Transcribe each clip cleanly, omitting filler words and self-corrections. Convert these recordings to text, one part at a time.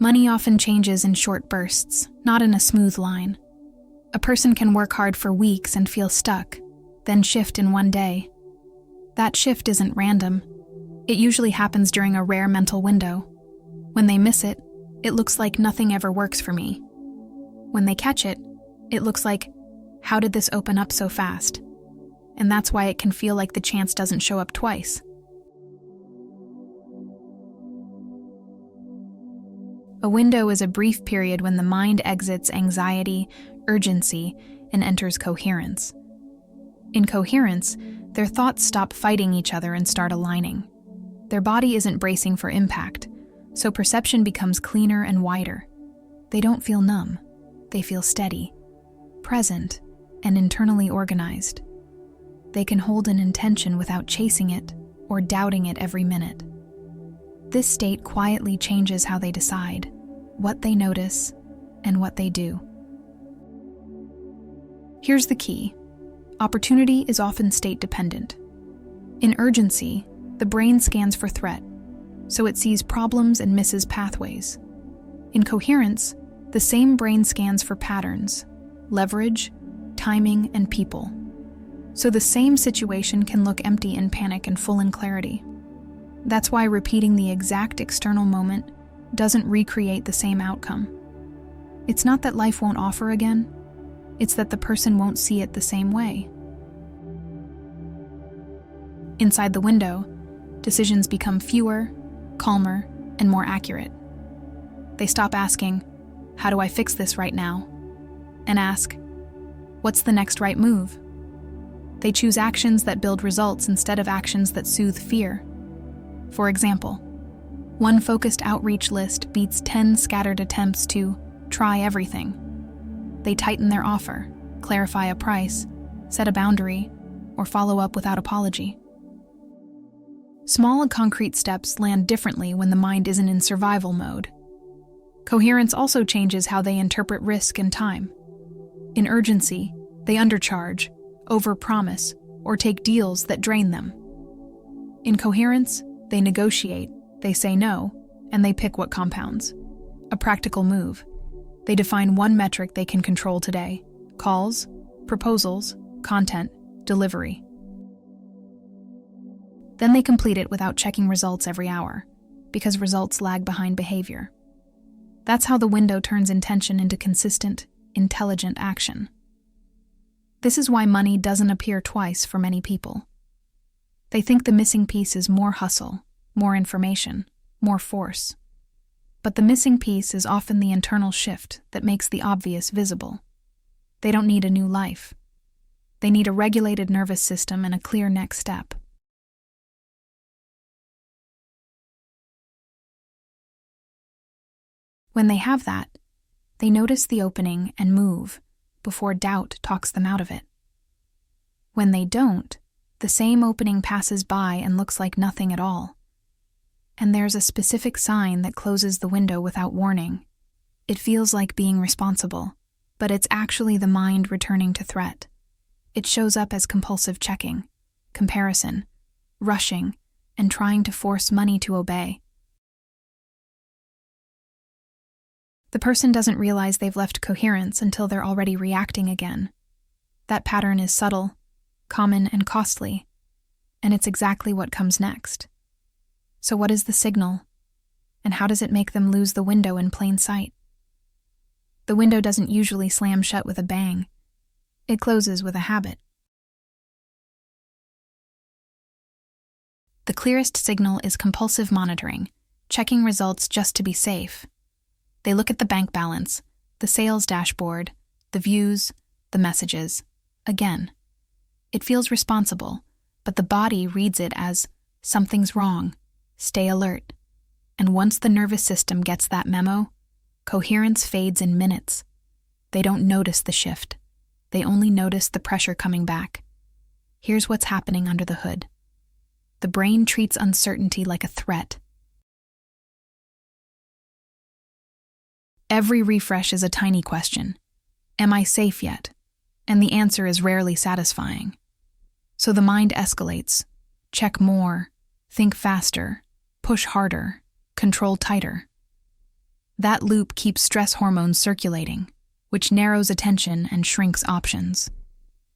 Money often changes in short bursts, not in a smooth line. A person can work hard for weeks and feel stuck, then shift in one day. That shift isn't random. It usually happens during a rare mental window. When they miss it, it looks like nothing ever works for me. When they catch it, it looks like, how did this open up so fast? And that's why it can feel like the chance doesn't show up twice. A window is a brief period when the mind exits anxiety, urgency, and enters coherence. In coherence, their thoughts stop fighting each other and start aligning. Their body isn't bracing for impact, so perception becomes cleaner and wider. They don't feel numb. They feel steady, present, and internally organized. They can hold an intention without chasing it or doubting it every minute. This state quietly changes how they decide, what they notice, and what they do. Here's the key. Opportunity is often state-dependent. In urgency, the brain scans for threat, so it sees problems and misses pathways. In coherence, the same brain scans for patterns, leverage, timing, and people. So the same situation can look empty in panic and full in clarity. That's why repeating the exact external moment doesn't recreate the same outcome. It's not that life won't offer again, it's that the person won't see it the same way. Inside the window, decisions become fewer, calmer, and more accurate. They stop asking, how do I fix this right now? And ask, what's the next right move? They choose actions that build results instead of actions that soothe fear. For example, one focused outreach list beats 10 scattered attempts to try everything. They tighten their offer, clarify a price, set a boundary, or follow up without apology. Small and concrete steps land differently when the mind isn't in survival mode. Coherence also changes how they interpret risk and time. In urgency, they undercharge, overpromise, or take deals that drain them. In coherence, they negotiate, they say no, and they pick what compounds. A practical move. They define one metric they can control today: calls, proposals, content, delivery. Then they complete it without checking results every hour, because results lag behind behavior. That's how the window turns intention into consistent, intelligent action. This is why money doesn't appear twice for many people. They think the missing piece is more hustle, more information, more force. But the missing piece is often the internal shift that makes the obvious visible. They don't need a new life. They need a regulated nervous system and a clear next step. When they have that, they notice the opening and move before doubt talks them out of it. When they don't, the same opening passes by and looks like nothing at all. And there's a specific sign that closes the window without warning. It feels like being responsible, but it's actually the mind returning to threat. It shows up as compulsive checking, comparison, rushing, and trying to force money to obey. The person doesn't realize they've left coherence until they're already reacting again. That pattern is subtle, common, and costly, and it's exactly what comes next. So what is the signal, and how does it make them lose the window in plain sight? The window doesn't usually slam shut with a bang. It closes with a habit. The clearest signal is compulsive monitoring, checking results just to be safe. They look at the bank balance, the sales dashboard, the views, the messages. Again, it feels responsible, but the body reads it as something's wrong, stay alert. And once the nervous system gets that memo, coherence fades in minutes. They don't notice the shift. They only notice the pressure coming back. Here's what's happening under the hood. The brain treats uncertainty like a threat. Every refresh is a tiny question. Am I safe yet? And the answer is rarely satisfying. So the mind escalates. Check more, think faster, push harder, control tighter. That loop keeps stress hormones circulating, which narrows attention and shrinks options.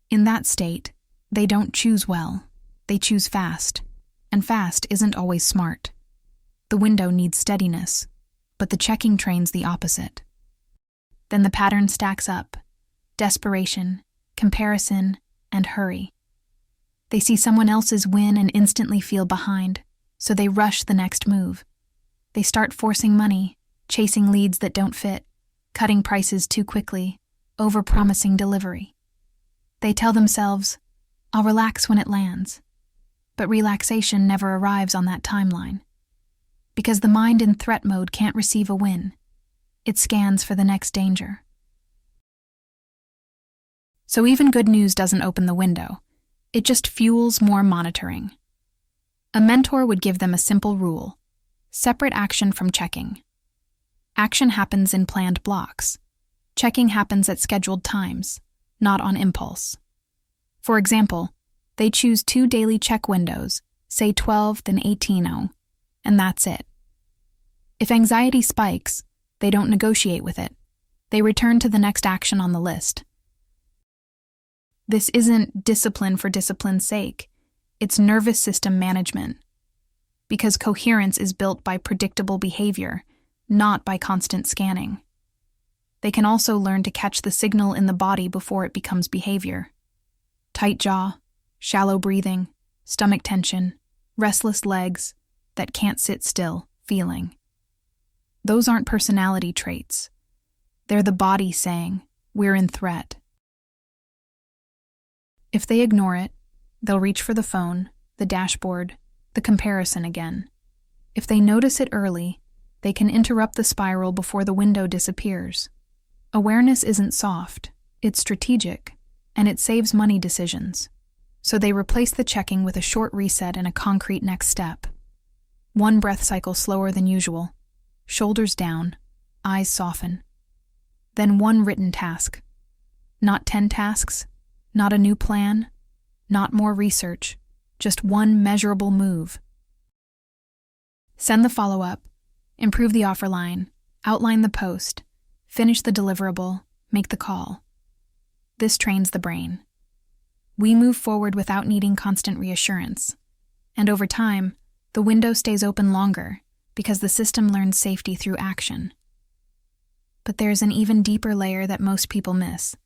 In that state, they don't choose well, they choose fast, and fast isn't always smart. The window needs steadiness, but the checking trains the opposite. Then the pattern stacks up: desperation, comparison, and hurry. They see someone else's win and instantly feel behind, so they rush the next move. They start forcing money, chasing leads that don't fit, cutting prices too quickly, overpromising delivery. They tell themselves, "I'll relax when it lands." But relaxation never arrives on that timeline. Because the mind in threat mode can't receive a win. It scans for the next danger. So even good news doesn't open the window. It just fuels more monitoring. A mentor would give them a simple rule: separate action from checking. Action happens in planned blocks. Checking happens at scheduled times, not on impulse. For example, they choose 2 daily check windows, say 12 then 18:00, and that's it. If anxiety spikes, they don't negotiate with it. They return to the next action on the list. This isn't discipline for discipline's sake. It's nervous system management. Because coherence is built by predictable behavior, not by constant scanning. They can also learn to catch the signal in the body before it becomes behavior. Tight jaw, shallow breathing, stomach tension, restless legs that can't sit still, feeling. Those aren't personality traits. They're the body saying, "We're in threat." If they ignore it, they'll reach for the phone, the dashboard, the comparison again. If they notice it early, they can interrupt the spiral before the window disappears. Awareness isn't soft, it's strategic, and it saves money decisions. So they replace the checking with a short reset and a concrete next step. 1 breath cycle slower than usual, shoulders down, eyes soften. Then 1 written task. Not 10 tasks, not a new plan, not more research, just 1 measurable move. Send the follow-up, improve the offer line, outline the post, finish the deliverable, make the call. This trains the brain. We move forward without needing constant reassurance. And over time, the window stays open longer because the system learns safety through action. But there's an even deeper layer that most people miss.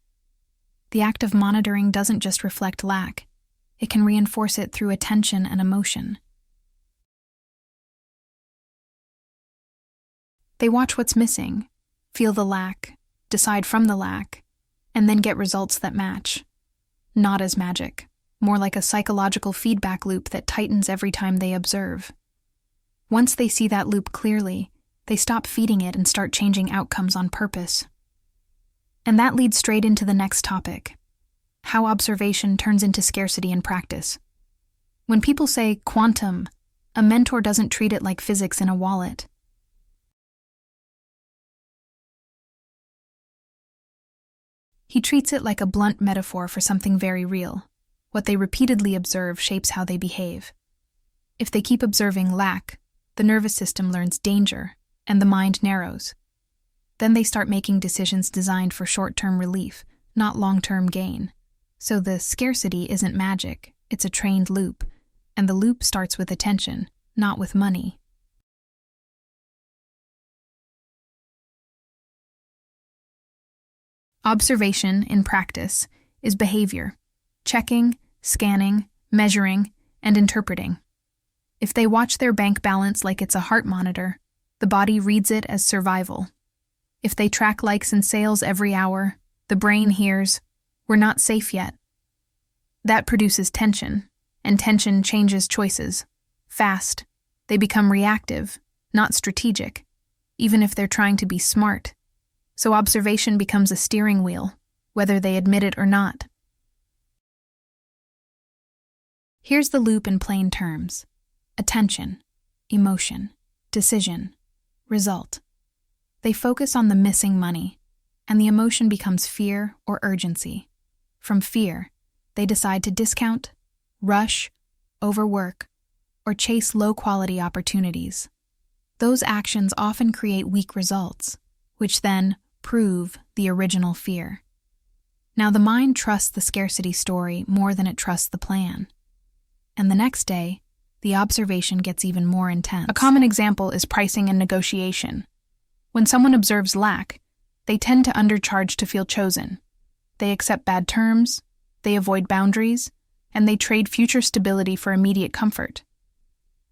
The act of monitoring doesn't just reflect lack. It can reinforce it through attention and emotion. They watch what's missing, feel the lack, decide from the lack, and then get results that match. Not as magic, more like a psychological feedback loop that tightens every time they observe. Once they see that loop clearly, they stop feeding it and start changing outcomes on purpose. And that leads straight into the next topic: how observation turns into scarcity in practice. When people say quantum, a mentor doesn't treat it like physics in a wallet. He treats it like a blunt metaphor for something very real. What they repeatedly observe shapes how they behave. If they keep observing lack, the nervous system learns danger, and the mind narrows. Then they start making decisions designed for short-term relief, not long-term gain. So the scarcity isn't magic, it's a trained loop, and the loop starts with attention, not with money. Observation in practice is behavior: checking, scanning, measuring, and interpreting. If they watch their bank balance like it's a heart monitor, the body reads it as survival. If they track likes and sales every hour, the brain hears, "We're not safe yet." That produces tension, and tension changes choices. Fast. They become reactive, not strategic, even if they're trying to be smart. So observation becomes a steering wheel, whether they admit it or not. Here's the loop in plain terms: attention, emotion, decision, result. They focus on the missing money, and the emotion becomes fear or urgency. From fear, they decide to discount, rush, overwork, or chase low-quality opportunities. those actions often create weak results, which then prove the original fear. Now the mind trusts the scarcity story more than it trusts the plan. And the next day, the observation gets even more intense. A common example is pricing and negotiation. When someone observes lack, they tend to undercharge to feel chosen. They accept bad terms, they avoid boundaries, and they trade future stability for immediate comfort.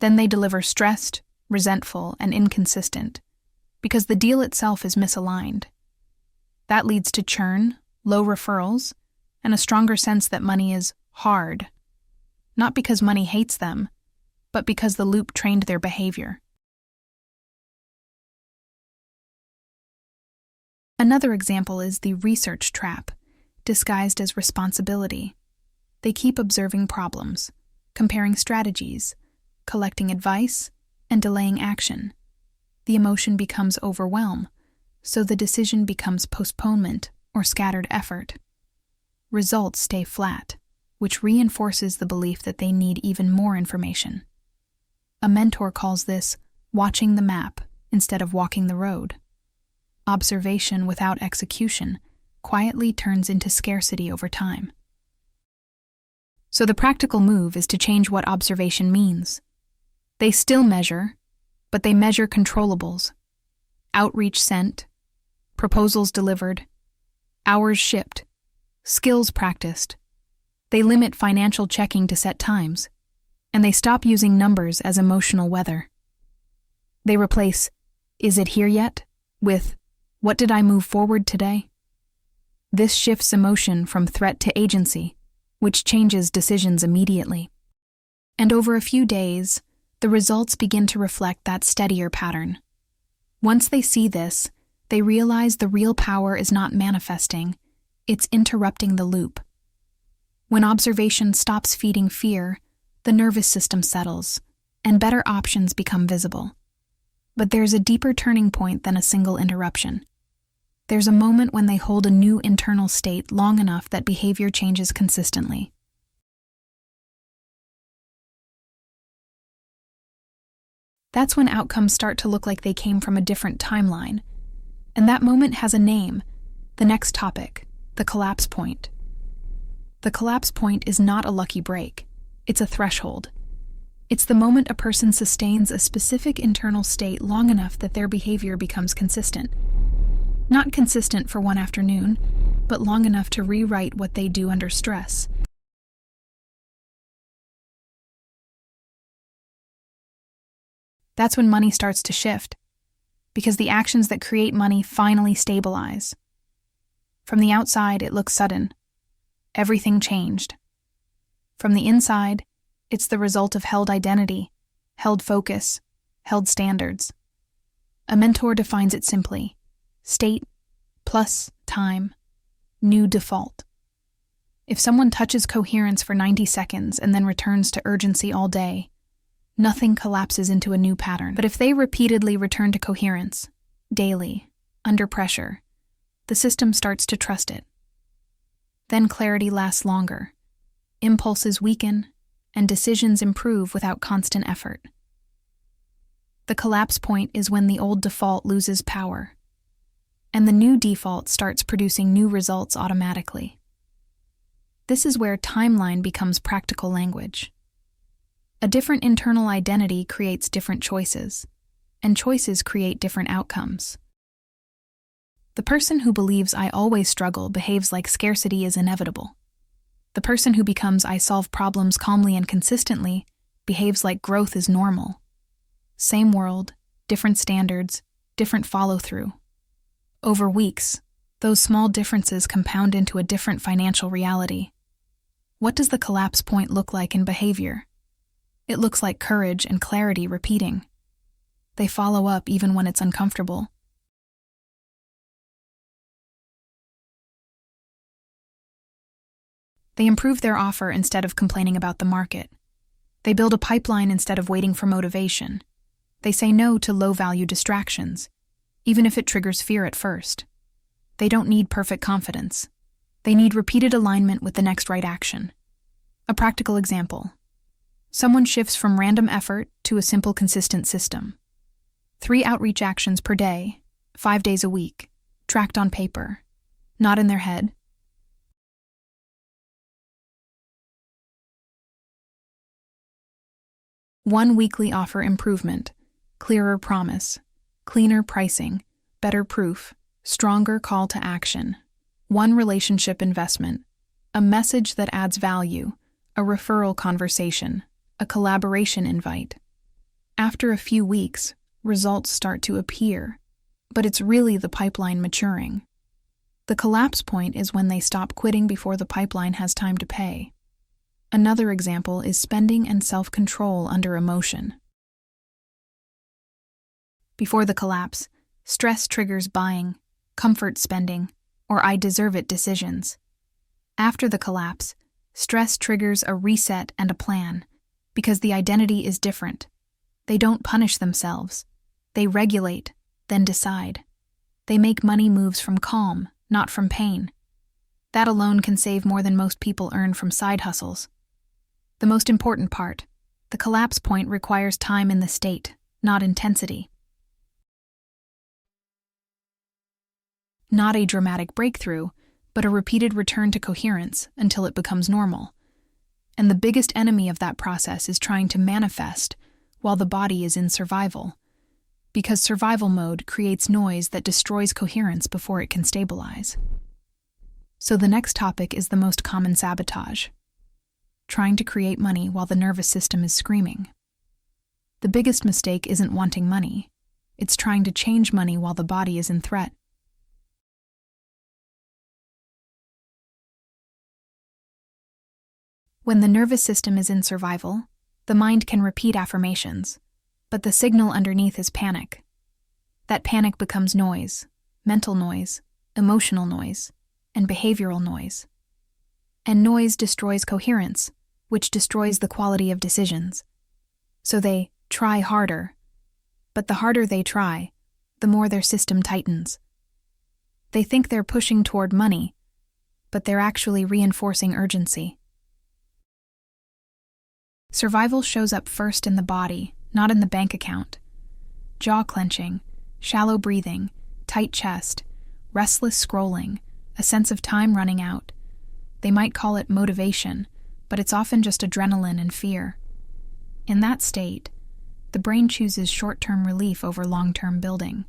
Then they deliver stressed, resentful, and inconsistent, because the deal itself is misaligned. That leads to churn, low referrals, and a stronger sense that money is hard, not because money hates them, but because the loop trained their behavior. Another example is the research trap, disguised as responsibility. They keep observing problems, comparing strategies, collecting advice, and delaying action. The emotion becomes overwhelm, so the decision becomes postponement or scattered effort. Results stay flat, which reinforces the belief that they need even more information. A mentor calls this watching the map instead of walking the road. Observation without execution quietly turns into scarcity over time. So the practical move is to change what observation means. They still measure, but they measure controllables. Outreach sent, proposals delivered, hours shipped, skills practiced. They limit financial checking to set times, and they stop using numbers as emotional weather. They replace, "Is it here yet?" with, "What did I move forward today?" This shifts emotion from threat to agency, which changes decisions immediately. And over a few days, the results begin to reflect that steadier pattern. Once they see this, they realize the real power is not manifesting, it's interrupting the loop. When observation stops feeding fear, the nervous system settles, and better options become visible. But there's a deeper turning point than a single interruption. There's a moment when they hold a new internal state long enough that behavior changes consistently. That's when outcomes start to look like they came from a different timeline. And that moment has a name, the next topic, the collapse point. The collapse point is not a lucky break. It's a threshold. It's the moment a person sustains a specific internal state long enough that their behavior becomes consistent. Not consistent for one afternoon, but long enough to rewrite what they do under stress. That's when money starts to shift, because the actions that create money finally stabilize. From the outside, it looks sudden. Everything changed. From the inside, it's the result of held identity, held focus, held standards. A mentor defines it simply: state plus time, new default. If someone touches coherence for 90 seconds and then returns to urgency all day, nothing collapses into a new pattern. But if they repeatedly return to coherence, daily, under pressure, the system starts to trust it. Then clarity lasts longer, impulses weaken, and decisions improve without constant effort. The collapse point is when the old default loses power, and the new default starts producing new results automatically. This is where timeline becomes practical language. A different internal identity creates different choices, and choices create different outcomes. The person who believes "I always struggle" behaves like scarcity is inevitable. The person who becomes "I solve problems calmly and consistently" behaves like growth is normal. Same world, different standards, different follow-through. Over weeks, those small differences compound into a different financial reality. What does the collapse point look like in behavior? It looks like courage and clarity repeating. They follow up even when it's uncomfortable. They improve their offer instead of complaining about the market. They build a pipeline instead of waiting for motivation. They say no to low-value distractions, even if it triggers fear at first. They don't need perfect confidence. They need repeated alignment with the next right action. A practical example. Someone shifts from random effort to a simple, consistent system. 3 outreach actions per day, 5 days a week, tracked on paper, not in their head. One weekly offer improvement, clearer promise, cleaner pricing, better proof, stronger call to action. One relationship investment, a message that adds value, a referral conversation, a collaboration invite. After a few weeks, results start to appear, but it's really the pipeline maturing. The collapse point is when they stop quitting before the pipeline has time to pay. Another example is spending and self-control under emotion. Before the collapse, stress triggers buying, comfort spending, or I deserve it decisions. After the collapse, stress triggers a reset and a plan, because the identity is different. They don't punish themselves. They regulate, then decide. They make money moves from calm, not from pain. That alone can save more than most people earn from side hustles. The most important part, the collapse point requires time in the state, not intensity. Not a dramatic breakthrough, but a repeated return to coherence until it becomes normal. And the biggest enemy of that process is trying to manifest while the body is in survival, because survival mode creates noise that destroys coherence before it can stabilize. So the next topic is the most common sabotage: trying to create money while the nervous system is screaming. The biggest mistake isn't wanting money, it's trying to change money while the body is in threat. When the nervous system is in survival, the mind can repeat affirmations, but the signal underneath is panic. That panic becomes noise, mental noise, emotional noise, and behavioral noise. And noise destroys coherence, which destroys the quality of decisions. So they try harder, but the harder they try, the more their system tightens. They think they're pushing toward money, but they're actually reinforcing urgency. Survival shows up first in the body, not in the bank account. Jaw clenching, shallow breathing, tight chest, restless scrolling, a sense of time running out. They might call it motivation, but it's often just adrenaline and fear. In that state, the brain chooses short-term relief over long-term building.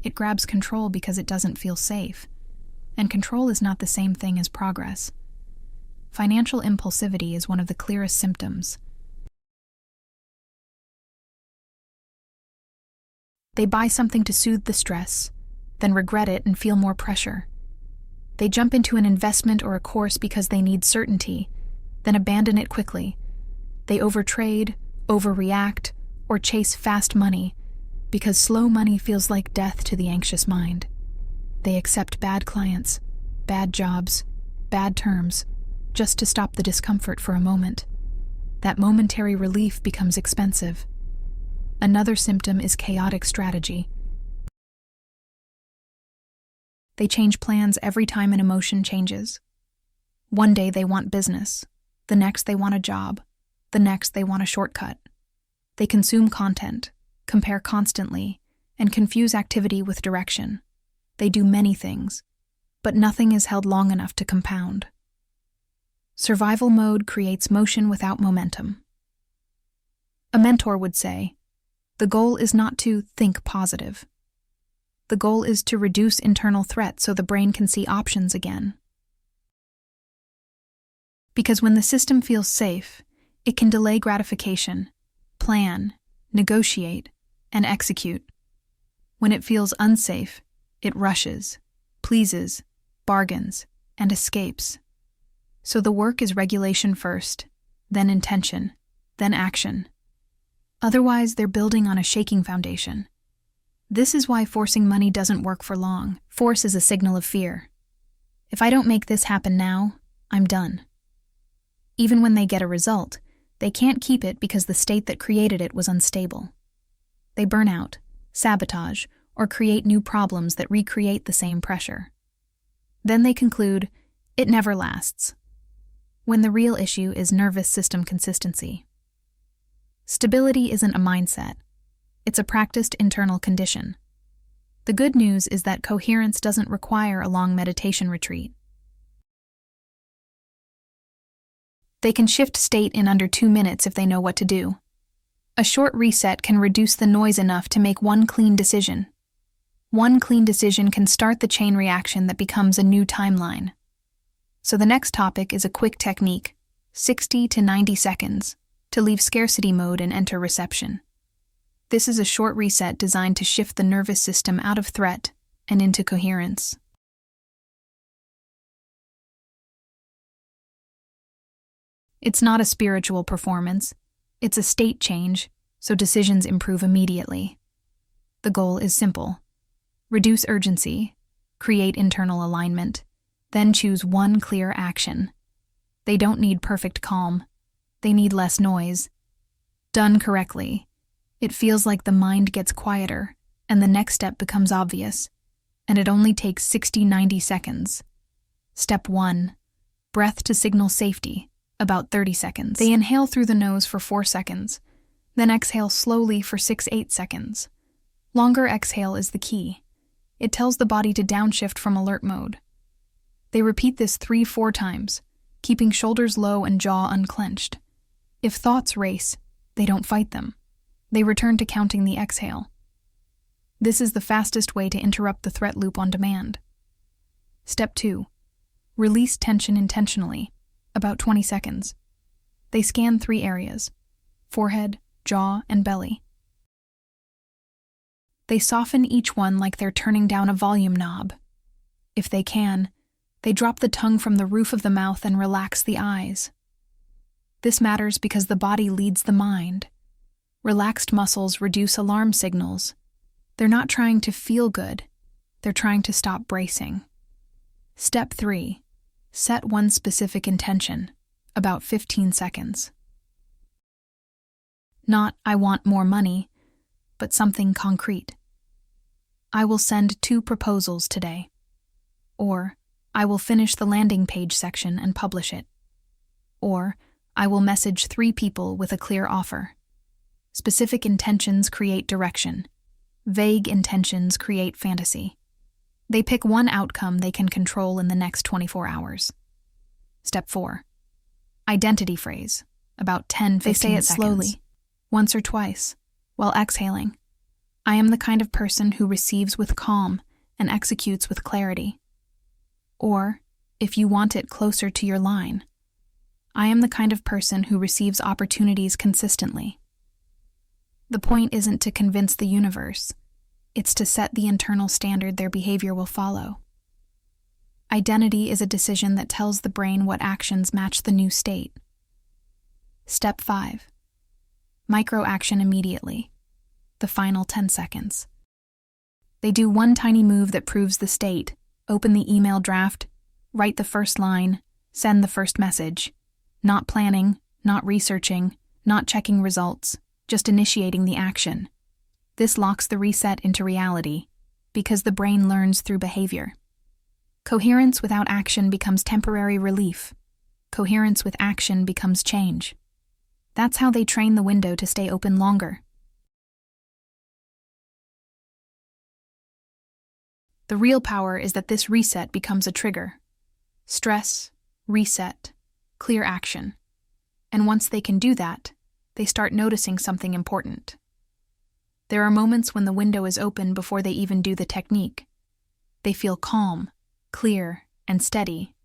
It grabs control because it doesn't feel safe, and control is not the same thing as progress. Financial impulsivity is one of the clearest symptoms. They buy something to soothe the stress, then regret it and feel more pressure. They jump into an investment or a course because they need certainty, then abandon it quickly. They overtrade, overreact, or chase fast money because slow money feels like death to the anxious mind. They accept bad clients, bad jobs, bad terms, just to stop the discomfort for a moment. That momentary relief becomes expensive. Another symptom is chaotic strategy. They change plans every time an emotion changes. One day they want business, the next they want a job, the next they want a shortcut. They consume content, compare constantly, and confuse activity with direction. They do many things, but nothing is held long enough to compound. Survival mode creates motion without momentum. A mentor would say, the goal is not to think positive. The goal is to reduce internal threat so the brain can see options again. Because when the system feels safe, it can delay gratification, plan, negotiate, and execute. When it feels unsafe, it rushes, pleases, bargains, and escapes. So the work is regulation first, then intention, then action. Otherwise, they're building on a shaking foundation. This is why forcing money doesn't work for long. Force is a signal of fear. If I don't make this happen now, I'm done. Even when they get a result, they can't keep it because the state that created it was unstable. They burn out, sabotage, or create new problems that recreate the same pressure. Then they conclude, it never lasts, when the real issue is nervous system consistency. Stability isn't a mindset, It's a practiced internal condition. The good news is that coherence doesn't require a long meditation retreat. They can shift state in under 2 minutes if they know what to do. A short reset can reduce the noise enough to make one clean decision. One clean decision can start the chain reaction that becomes a new timeline. So the next topic is a quick technique, 60 to 90 seconds, to leave scarcity mode and enter reception. This is a short reset designed to shift the nervous system out of threat and into coherence. It's not a spiritual performance. It's a state change, so decisions improve immediately. The goal is simple. Reduce urgency, create internal alignment, then choose one clear action. They don't need perfect calm. They need less noise. Done correctly, it feels like the mind gets quieter and the next step becomes obvious, and it only takes 60-90 seconds. Step 1. Breath to signal safety, about 30 seconds. They inhale through the nose for 4 seconds, then exhale slowly for 6-8 seconds. Longer exhale is the key. It tells the body to downshift from alert mode. They repeat this 3-4 times, keeping shoulders low and jaw unclenched. If thoughts race, they don't fight them. They return to counting the exhale. This is the fastest way to interrupt the threat loop on demand. Step 2. Release tension intentionally, about 20 seconds. They scan 3 areas: forehead, jaw, and belly. They soften each one like they're turning down a volume knob. If they can, they drop the tongue from the roof of the mouth and relax the eyes. This matters because the body leads the mind. Relaxed muscles reduce alarm signals. They're not trying to feel good. They're trying to stop bracing. Step 3. Set one specific intention, about 15 seconds. Not, I want more money, but something concrete. I will send 2 proposals today. Or, I will finish the landing page section and publish it. Or, I will message 3 people with a clear offer. Specific intentions create direction. Vague intentions create fantasy. They pick one outcome they can control in the next 24 hours. Step 4. Identity phrase, about 10-15 seconds. They say it slowly, once or twice, while exhaling. I am the kind of person who receives with calm and executes with clarity. Or, if you want it closer to your line, I am the kind of person who receives opportunities consistently. The point isn't to convince the universe. It's to set the internal standard their behavior will follow. Identity is a decision that tells the brain what actions match the new state. Step 5. Micro-action immediately, the final 10 seconds. They do one tiny move that proves the state: open the email draft, write the first line, send the first message. Not planning, not researching, not checking results, just initiating the action. This locks the reset into reality, because the brain learns through behavior. Coherence without action becomes temporary relief. Coherence with action becomes change. That's how they train the window to stay open longer. The real power is that this reset becomes a trigger. Stress, reset, clear action. And once they can do that, they start noticing something important. There are moments when the window is open before they even do the technique. They feel calm, clear, and steady.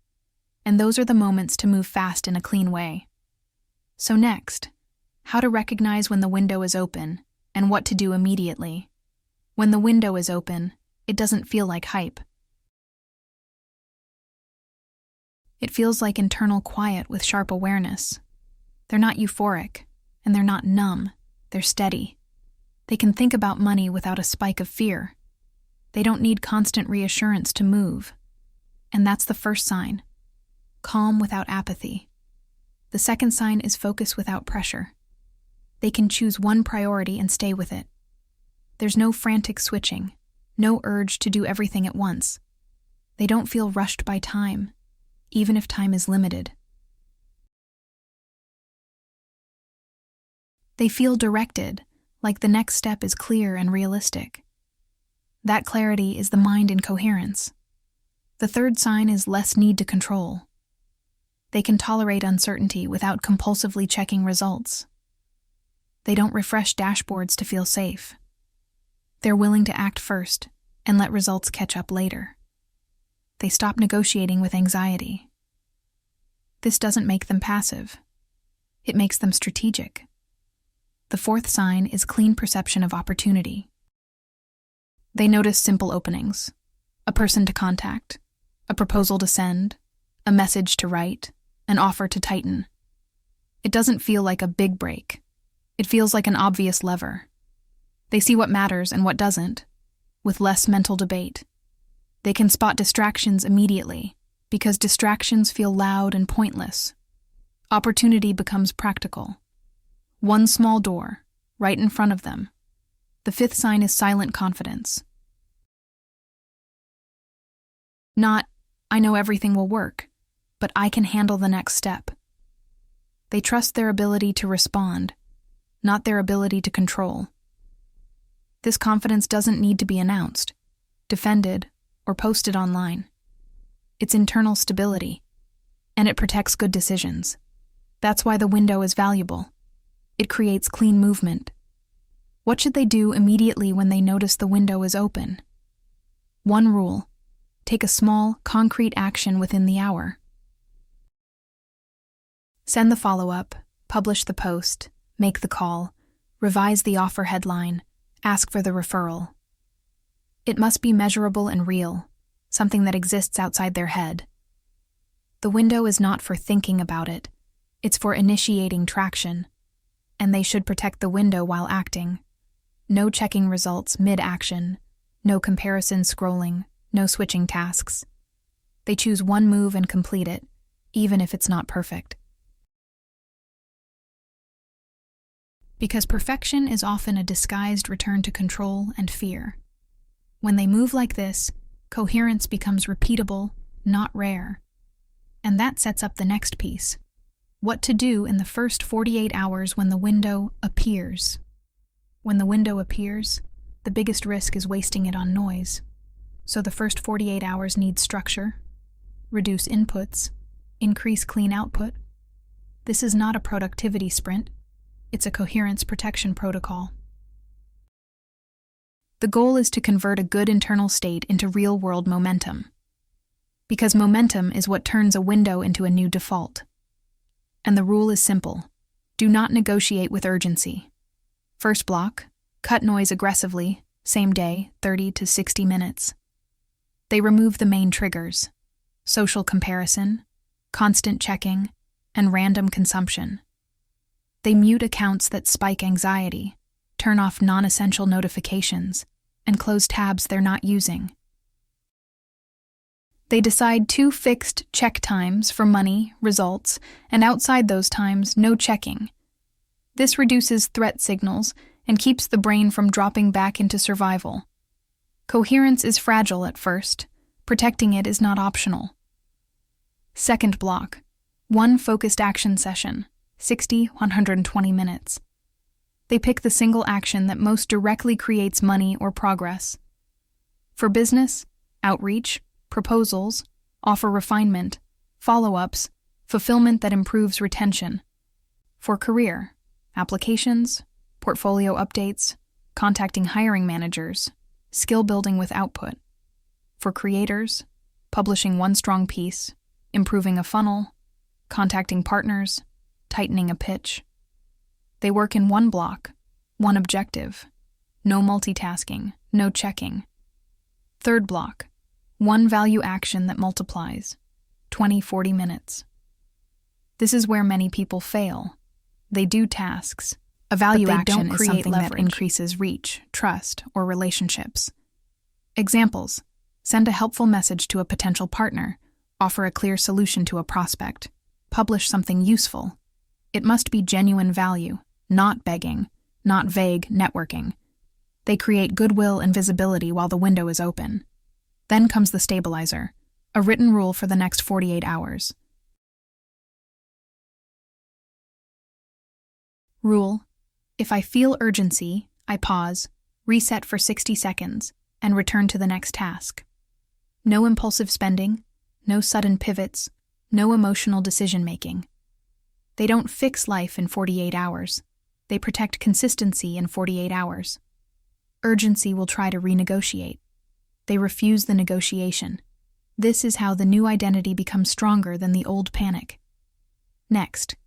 And those are the moments to move fast in a clean way. So next, how to recognize when the window is open and what to do immediately. When the window is open, it doesn't feel like hype. It feels like internal quiet with sharp awareness. They're not euphoric, and they're not numb. They're steady. They can think about money without a spike of fear. They don't need constant reassurance to move. And that's the first sign. Calm without apathy. The second sign is focus without pressure. They can choose one priority and stay with it. There's no frantic switching, no urge to do everything at once. They don't feel rushed by time, even if time is limited. They feel directed, like the next step is clear and realistic. That clarity is the mind in coherence. The third sign is less need to control. They can tolerate uncertainty without compulsively checking results. They don't refresh dashboards to feel safe. They're willing to act first and let results catch up later. They stop negotiating with anxiety. This doesn't make them passive. It makes them strategic. The fourth sign is clean perception of opportunity. They notice simple openings, a person to contact, a proposal to send, a message to write, an offer to tighten. It doesn't feel like a big break. It feels like an obvious lever. They see what matters and what doesn't, with less mental debate. They can spot distractions immediately, because distractions feel loud and pointless. Opportunity becomes practical. One small door, right in front of them. The fifth sign is silent confidence. Not, I know everything will work, but I can handle the next step. They trust their ability to respond, not their ability to control. This confidence doesn't need to be announced, defended, or posted online. It's internal stability, and it protects good decisions. That's why the window is valuable. It creates clean movement. What should they do immediately when they notice the window is open? One rule: take a small, concrete action within the hour. Send the follow-up, publish the post, make the call, revise the offer headline, ask for the referral. It must be measurable and real, something that exists outside their head. The window is not for thinking about it, it's for initiating traction, and they should protect the window while acting. No checking results mid-action, no comparison scrolling, no switching tasks. They choose one move and complete it, even if it's not perfect. Because perfection is often a disguised return to control and fear. When they move like this, coherence becomes repeatable, not rare. And that sets up the next piece: what to do in the first 48 hours when the window appears. When the window appears, the biggest risk is wasting it on noise. So the first 48 hours need structure, reduce inputs, increase clean output. This is not a productivity sprint. It's a coherence protection protocol. The goal is to convert a good internal state into real-world momentum. Because momentum is what turns a window into a new default. And the rule is simple: do not negotiate with urgency. First block, cut noise aggressively, same day, 30 to 60 minutes. They remove the main triggers: social comparison, constant checking, and random consumption. They mute accounts that spike anxiety, turn off non-essential notifications, and close tabs they're not using. They decide 2 fixed check times for money, results, and outside those times, no checking. This reduces threat signals and keeps the brain from dropping back into survival. Coherence is fragile at first. Protecting it is not optional. Second block, 1 focused action session, 60-120 minutes. They pick the single action that most directly creates money or progress. For business, outreach, proposals, offer refinement, follow-ups, fulfillment that improves retention. For career, applications, portfolio updates, contacting hiring managers, skill building with output. For creators, publishing 1 strong piece, improving a funnel, contacting partners, tightening a pitch. They work in 1 block, 1 objective. No multitasking, no checking. Third block, 1 value action that multiplies, 20-40 minutes. This is where many people fail. They do tasks. A value action is something that increases reach, trust, or relationships. Examples: send a helpful message to a potential partner, offer a clear solution to a prospect, publish something useful. It must be genuine value, not begging, not vague networking. They create goodwill and visibility while the window is open. Then comes the stabilizer, a written rule for the next 48 hours. Rule: if I feel urgency, I pause, reset for 60 seconds, and return to the next task. No impulsive spending, no sudden pivots, no emotional decision-making. They don't fix life in 48 hours. They protect consistency in 48 hours. Urgency will try to renegotiate. They refuse the negotiation. This is how the new identity becomes stronger than the old panic. Next,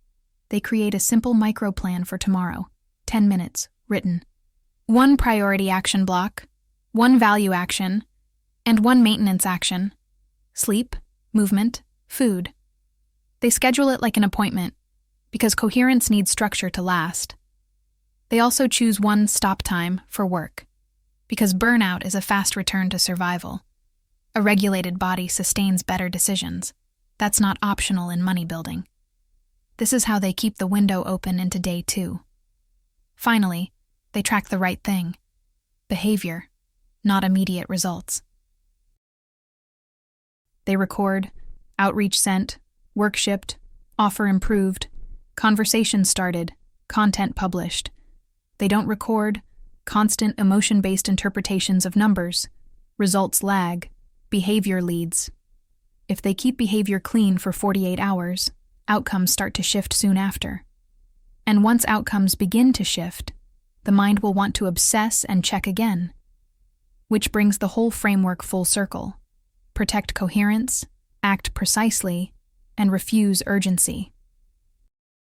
they create a simple micro-plan for tomorrow, 10 minutes, written. 1 priority action block, 1 value action, and 1 maintenance action. Sleep, movement, food. They schedule it like an appointment, because coherence needs structure to last. They also choose 1 stop time for work, because burnout is a fast return to survival. A regulated body sustains better decisions. That's not optional in money building. This is how they keep the window open into day 2. Finally, they track the right thing. Behavior, not immediate results. They record, outreach sent, work shipped, offer improved, conversation started, content published. They don't record constant emotion-based interpretations of numbers. Results lag, behavior leads. If they keep behavior clean for 48 hours, outcomes start to shift soon after. And once outcomes begin to shift, the mind will want to obsess and check again. Which brings the whole framework full circle. Protect coherence, act precisely, and refuse urgency.